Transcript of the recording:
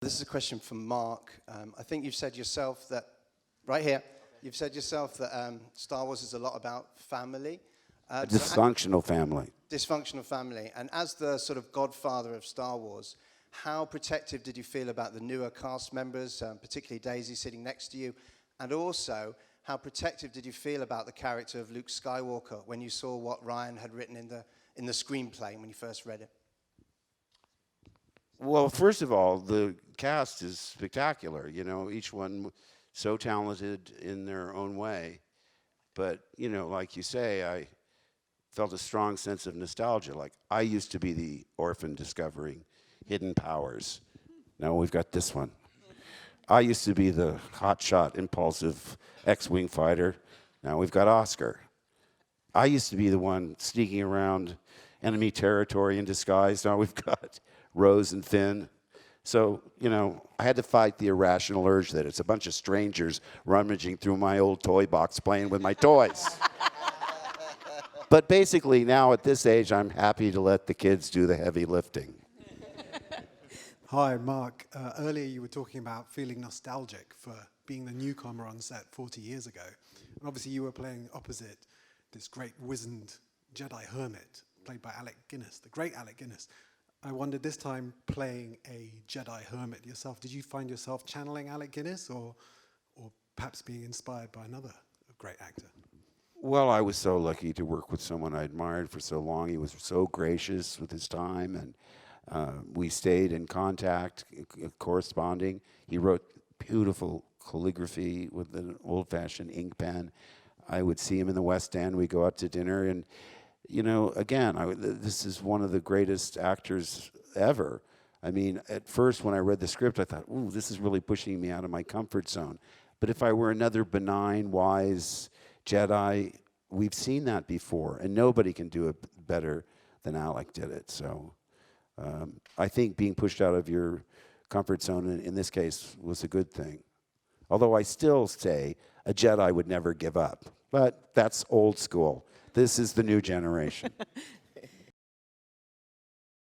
This is a question from Mark. I think you've said yourself that, right here, you've said yourself that Star Wars is a lot about family. Dysfunctional family. Dysfunctional family. And as the sort of godfather of Star Wars, how protective did you feel about the newer cast members, particularly Daisy sitting next to you? And also, how protective did you feel about the character of Luke Skywalker when you saw what Ryan had written in the screenplay when you first read it? Well, first of all, the cast is spectacular. You know, each one so talented in their own way. But, you know, like you say, I felt a strong sense of nostalgia. Like, I used to be the orphan discovering hidden powers. Now we've got this one. I used to be the hotshot, impulsive X-Wing fighter. Now we've got Oscar. I used to be the one sneaking around enemy territory in disguise. Now we've got Rose and Finn. So, you know, I had to fight the irrational urge that it's a bunch of strangers rummaging through my old toy box playing with my toys. But basically now at this age, I'm happy to let the kids do the heavy lifting. Hi, Mark. Earlier you were talking about feeling nostalgic for being the newcomer on set 40 years ago. And obviously you were playing opposite this great wizened Jedi hermit played by Alec Guinness, the great Alec Guinness. I wondered this time playing a Jedi hermit yourself, did you find yourself channeling Alec Guinness or perhaps being inspired by another great actor? Well, I was so lucky to work with someone I admired for so long. He was so gracious with his time, and we stayed in contact, corresponding. He wrote beautiful calligraphy with an old-fashioned ink pen. I would see him in the West End. We'd go out to dinner, and you know, again, this is one of the greatest actors ever. I mean, at first when I read the script, I thought, ooh, this is really pushing me out of my comfort zone. But if I were another benign, wise Jedi, we've seen that before, and nobody can do it better than Alec did it. So I think being pushed out of your comfort zone in this case was a good thing. Although I still say a Jedi would never give up. But that's old school. This is the new generation.